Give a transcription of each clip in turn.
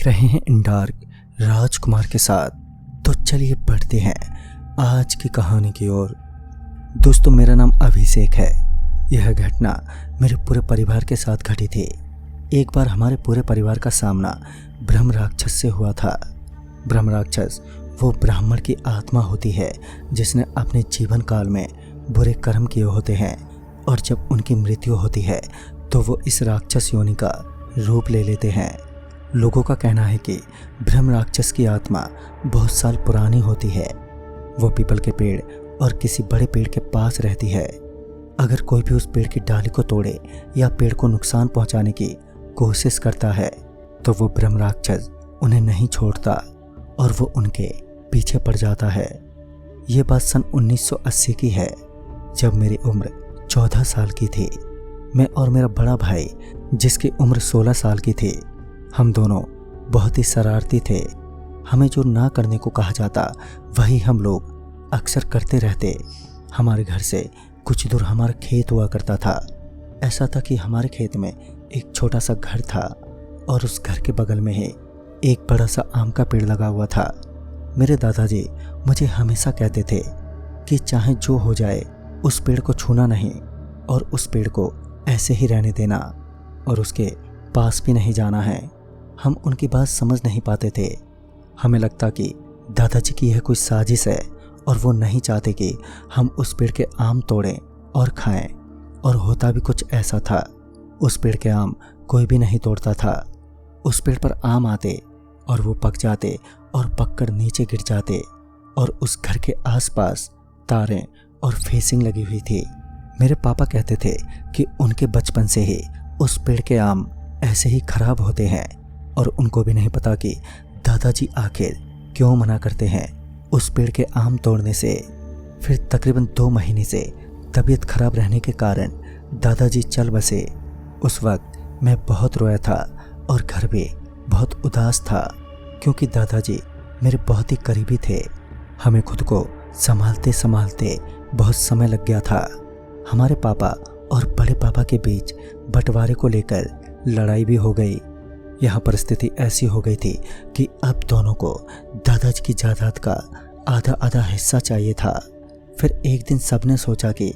देख रहे हैं इन डार्क राजकुमार के साथ। तो चलिए बढ़ते हैं आज की कहानी की ओर। दोस्तों, मेरा नाम अभिषेक है। यह घटना मेरे पूरे परिवार के साथ घटी थी। एक बार हमारे पूरे परिवार का सामना ब्रह्म राक्षस से हुआ था। ब्रह्म राक्षस वो ब्राह्मण की आत्मा होती है जिसने अपने जीवन काल में बुरे कर्म किए होते हैं, और जब उनकी मृत्यु होती है तो वो इस राक्षस योनि का रूप ले लेते हैं। लोगों का कहना है कि ब्रह्म राक्षस की आत्मा बहुत साल पुरानी होती है। वो पीपल के पेड़ और किसी बड़े पेड़ के पास रहती है। अगर कोई भी उस पेड़ की डाली को तोड़े या पेड़ को नुकसान पहुंचाने की कोशिश करता है तो वो ब्रह्म राक्षस उन्हें नहीं छोड़ता और वो उनके पीछे पड़ जाता है। ये बात सन 1980 की है, जब मेरी उम्र 14 साल की थी। मैं और मेरा बड़ा भाई, जिसकी उम्र 16 साल की थी, हम दोनों बहुत ही शरारती थे। हमें जो ना करने को कहा जाता वही हम लोग अक्सर करते रहते। हमारे घर से कुछ दूर हमारा खेत हुआ करता था। ऐसा था कि हमारे खेत में एक छोटा सा घर था और उस घर के बगल में ही एक बड़ा सा आम का पेड़ लगा हुआ था। मेरे दादाजी मुझे हमेशा कहते थे कि चाहे जो हो जाए उस पेड़ को छूना नहीं और उस पेड़ को ऐसे ही रहने देना और उसके पास भी नहीं जाना है। हम उनकी बात समझ नहीं पाते थे। हमें लगता कि दादाजी की यह कोई साजिश है और वो नहीं चाहते कि हम उस पेड़ के आम तोड़ें और खाएं। और होता भी कुछ ऐसा था। उस पेड़ के आम कोई भी नहीं तोड़ता था। उस पेड़ पर आम आते और वो पक जाते और पककर नीचे गिर जाते, और उस घर के आसपास तारें और फेंसिंग लगी हुई थी। मेरे पापा कहते थे कि उनके बचपन से ही उस पेड़ के आम ऐसे ही खराब होते हैं और उनको भी नहीं पता कि दादाजी आखिर क्यों मना करते हैं उस पेड़ के आम तोड़ने से। फिर तकरीबन 2 महीने से तबीयत खराब रहने के कारण दादाजी चल बसे। उस वक्त मैं बहुत रोया था और घर भी बहुत उदास था, क्योंकि दादाजी मेरे बहुत ही करीबी थे। हमें खुद को संभालते संभालते बहुत समय लग गया था। हमारे पापा और बड़े पापा के बीच बंटवारे को लेकर लड़ाई भी हो गई। यहाँ परिस्थिति ऐसी हो गई थी कि अब दोनों को दादाजी की जायदाद का आधा आधा हिस्सा चाहिए था। फिर एक दिन सबने सोचा कि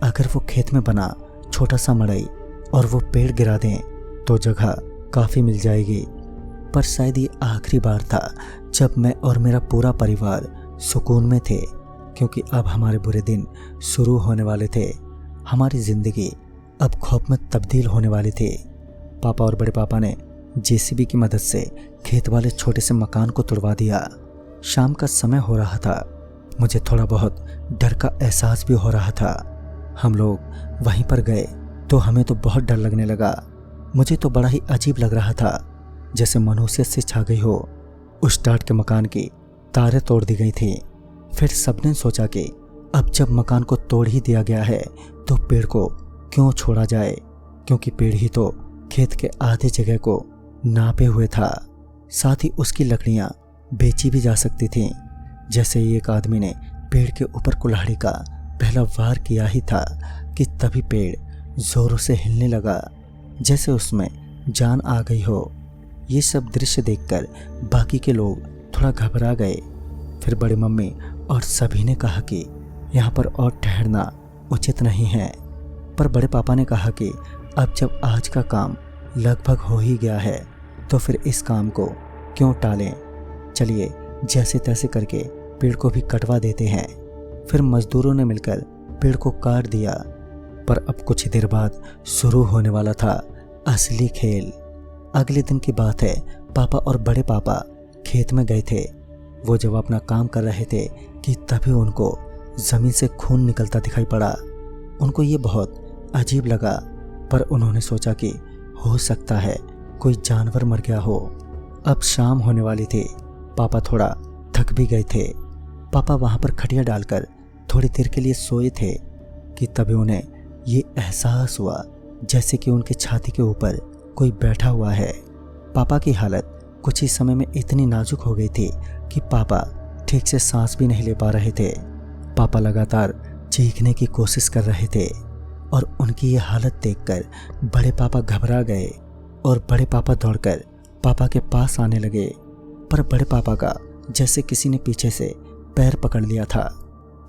अगर वो खेत में बना छोटा सा मड़ई और वो पेड़ गिरा दें तो जगह काफ़ी मिल जाएगी। पर शायद ये आखिरी बार था जब मैं और मेरा पूरा परिवार सुकून में थे, क्योंकि अब हमारे बुरे दिन शुरू होने वाले थे। हमारी ज़िंदगी अब खौफ में तब्दील होने वाली थी। पापा और बड़े पापा ने जेसीबी की मदद से खेत वाले छोटे से मकान को तुड़वा दिया। शाम का समय हो रहा था। मुझे थोड़ा बहुत डर का एहसास भी हो रहा था। हम लोग वहीं पर गए तो हमें तो बहुत डर लगने लगा। मुझे तो बड़ा ही अजीब लग रहा था, जैसे मनुष्य से छा गई हो। उस टाट के मकान की तारें तोड़ दी गई थी। फिर सबने सोचा कि अब जब मकान को तोड़ ही दिया गया है तो पेड़ को क्यों छोड़ा जाए, क्योंकि पेड़ ही तो खेत के आधे जगह को नापे हुए था। साथ ही उसकी लकड़ियां बेची भी जा सकती थीं। जैसे ही एक आदमी ने पेड़ के ऊपर कुल्हाड़ी का पहला वार किया ही था कि तभी पेड़ जोरों से हिलने लगा, जैसे उसमें जान आ गई हो। ये सब दृश्य देखकर बाकी के लोग थोड़ा घबरा गए। फिर बड़ी मम्मी और सभी ने कहा कि यहाँ पर और ठहरना उचित नहीं है। पर बड़े पापा ने कहा कि अब जब आज का काम लगभग हो ही गया है तो फिर इस काम को क्यों टालें। चलिए जैसे तैसे करके पेड़ को भी कटवा देते हैं। फिर मजदूरों ने मिलकर पेड़ को काट दिया। पर अब कुछ ही देर बाद शुरू होने वाला था असली खेल। अगले दिन की बात है, पापा और बड़े पापा खेत में गए थे। वो जब अपना काम कर रहे थे कि तभी उनको ज़मीन से खून निकलता दिखाई पड़ा। उनको ये बहुत अजीब लगा, पर उन्होंने सोचा कि हो सकता है कोई जानवर मर गया हो। अब शाम होने वाली थी। पापा थोड़ा थक भी गए थे। पापा वहाँ पर खटिया डालकर थोड़ी देर के लिए सोए थे कि तभी उन्हें ये एहसास हुआ जैसे कि उनके छाती के ऊपर कोई बैठा हुआ है। पापा की हालत कुछ ही समय में इतनी नाजुक हो गई थी कि पापा ठीक से सांस भी नहीं ले पा रहे थे। पापा लगातार चीखने की कोशिश कर रहे थे और उनकी ये हालत देखकर बड़े पापा घबरा गए और बड़े पापा दौड़कर पापा के पास आने लगे, पर बड़े पापा का जैसे किसी ने पीछे से पैर पकड़ लिया था।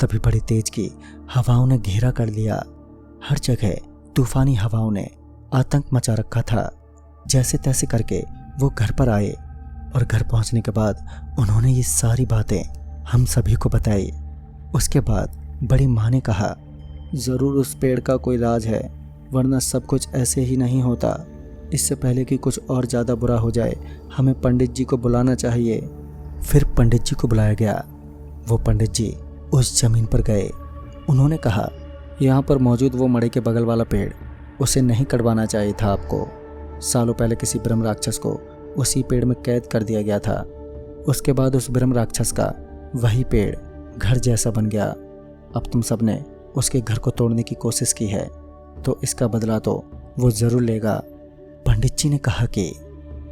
तभी बड़ी तेज की हवाओं ने घेरा कर लिया। हर जगह तूफानी हवाओं ने आतंक मचा रखा था। जैसे तैसे करके वो घर पर आए और घर पहुंचने के बाद उन्होंने ये सारी बातें हम सभी को बताई। उसके बाद बड़ी माँ ने कहा, ज़रूर उस पेड़ का कोई राज है, वरना सब कुछ ऐसे ही नहीं होता। इससे पहले कि कुछ और ज़्यादा बुरा हो जाए, हमें पंडित जी को बुलाना चाहिए। फिर पंडित जी को बुलाया गया। वो पंडित जी उस जमीन पर गए। उन्होंने कहा, यहाँ पर मौजूद वो मड़ई के बगल वाला पेड़, उसे नहीं कटवाना चाहिए था आपको। सालों पहले किसी ब्रह्म राक्षस को उसी पेड़ में कैद कर दिया गया था। उसके बाद उस ब्रह्म राक्षस का वही पेड़ घर जैसा बन गया। अब तुम सब ने उसके घर को तोड़ने की कोशिश की है, तो इसका बदला तो वो ज़रूर लेगा। पंडित जी ने कहा कि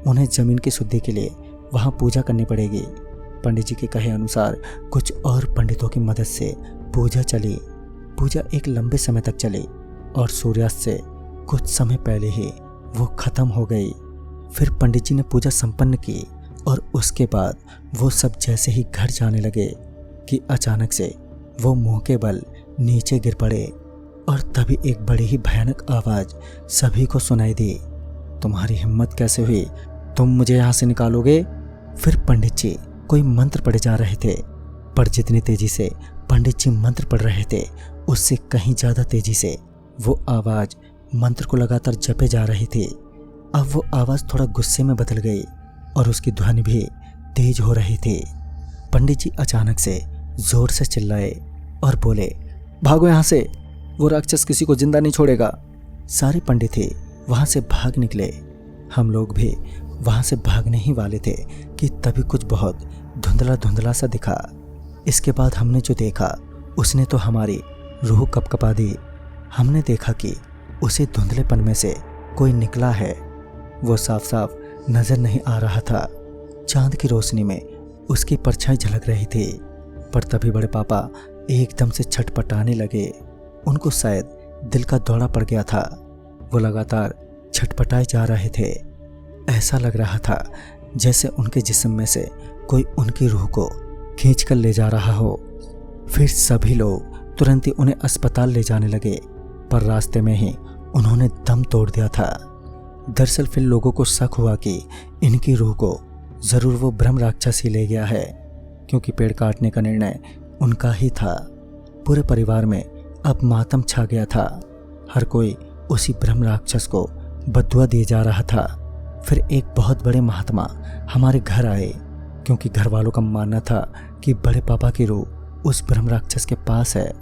उन्हें ज़मीन की शुद्धि के लिए वहाँ पूजा करनी पड़ेगी। पंडित जी के कहे अनुसार कुछ और पंडितों की मदद से पूजा चली। पूजा एक लंबे समय तक चली और सूर्यास्त से कुछ समय पहले ही वो खत्म हो गई। फिर पंडित जी ने पूजा संपन्न की और उसके बाद वो सब जैसे ही घर जाने लगे कि अचानक से वो मुंह के बल नीचे गिर पड़े और तभी एक बड़ी ही भयानक आवाज़ सभी को सुनाई दी, तुम्हारी हिम्मत कैसे हुई, तुम मुझे यहाँ से निकालोगे। फिर पंडित जी कोई मंत्र पढ़े जा रहे थे, पर जितनी तेजी से पंडित जी मंत्र पढ़ रहे थे उससे कहीं ज़्यादा तेजी से वो आवाज़ मंत्र को लगातार जपे जा रही थी। अब वो आवाज़ थोड़ा गुस्से में बदल गई और उसकी ध्वनि भी तेज हो रही थी। पंडित जी अचानक से जोर से चिल्लाए और बोले, भागो यहाँ से, वो राक्षस किसी को जिंदा नहीं छोड़ेगा। सारे पंडित ही वहाँ से भाग निकले। हम लोग भी वहाँ से भागने ही वाले थे कि तभी कुछ बहुत धुंधला धुंधला सा दिखा। इसके बाद हमने जो देखा उसने तो हमारी रूह कपकपा दी। हमने देखा कि उसे धुंधलेपन में से कोई निकला है। वो साफ साफ नजर नहीं आ रहा था। चांद की रोशनी में उसकी परछाई झलक रही थी। पर तभी बड़े पापा एकदम से छटपटाने लगे। उनको शायद दिल का दौरा पड़ गया था। वो लगातार छटपटाए जा रहे थे। ऐसा लग रहा था जैसे उनके जिस्म में से कोई उनकी रूह को खींच कर ले जा रहा हो। फिर सभी लोग तुरंत ही उन्हें अस्पताल ले जाने लगे, पर रास्ते में ही उन्होंने दम तोड़ दिया था। दरअसल फिर लोगों को शक हुआ कि इनकी रूह को ज़रूर वो ब्रह्म राक्षस ही ले गया है, क्योंकि पेड़ काटने का निर्णय उनका ही था। पूरे परिवार में अब मातम छा गया था। हर कोई उसी ब्रह्म राक्षस को बद्दुआ दिए जा रहा था। फिर एक बहुत बड़े महात्मा हमारे घर आए, क्योंकि घर वालों का मानना था कि बड़े पापा की रूह उस ब्रह्म राक्षस के पास है।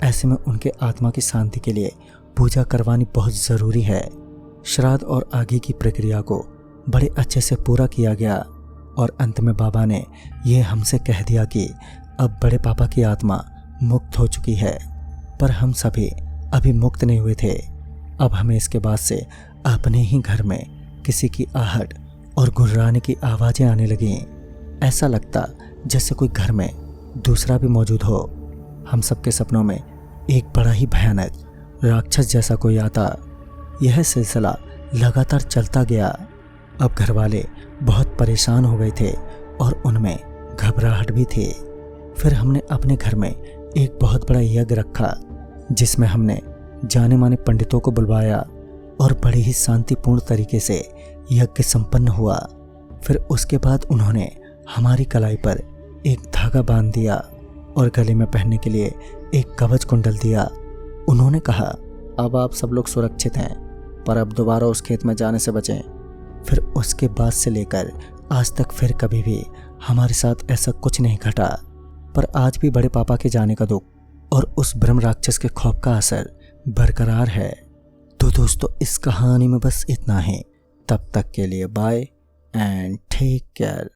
ऐसे में उनके आत्मा की शांति के लिए पूजा करवानी बहुत ज़रूरी है। श्राद्ध और आगे की प्रक्रिया को बड़े अच्छे से पूरा किया गया और अंत में बाबा ने ये हमसे कह दिया कि अब बड़े पापा की आत्मा मुक्त हो चुकी है। पर हम सभी अभी मुक्त नहीं हुए थे। अब हमें इसके बाद से अपने ही घर में किसी की आहट और गुर्राने की आवाज़ें आने लगीं। ऐसा लगता जैसे कोई घर में दूसरा भी मौजूद हो। हम सबके सपनों में एक बड़ा ही भयानक राक्षस जैसा कोई आता। यह सिलसिला लगातार चलता गया। अब घर वाले बहुत परेशान हो गए थे और उनमें घबराहट भी थी। फिर हमने अपने घर में एक बहुत बड़ा यज्ञ रखा, जिसमें हमने जाने माने पंडितों को बुलवाया और बड़ी ही शांतिपूर्ण तरीके से यज्ञ संपन्न हुआ। फिर उसके बाद उन्होंने हमारी कलाई पर एक धागा बांध दिया और गले में पहनने के लिए एक कवच कुंडल दिया। उन्होंने कहा, अब आप सब लोग सुरक्षित हैं, पर अब दोबारा उस खेत में जाने से बचें। फिर उसके बाद से लेकर आज तक फिर कभी भी हमारे साथ ऐसा कुछ नहीं घटा। पर आज भी बड़े पापा के जाने का दुख और उस ब्रह्म राक्षस के खौफ का असर बरकरार है। तो दोस्तों, इस कहानी में बस इतना ही। तब तक के लिए बाय एंड टेक केयर।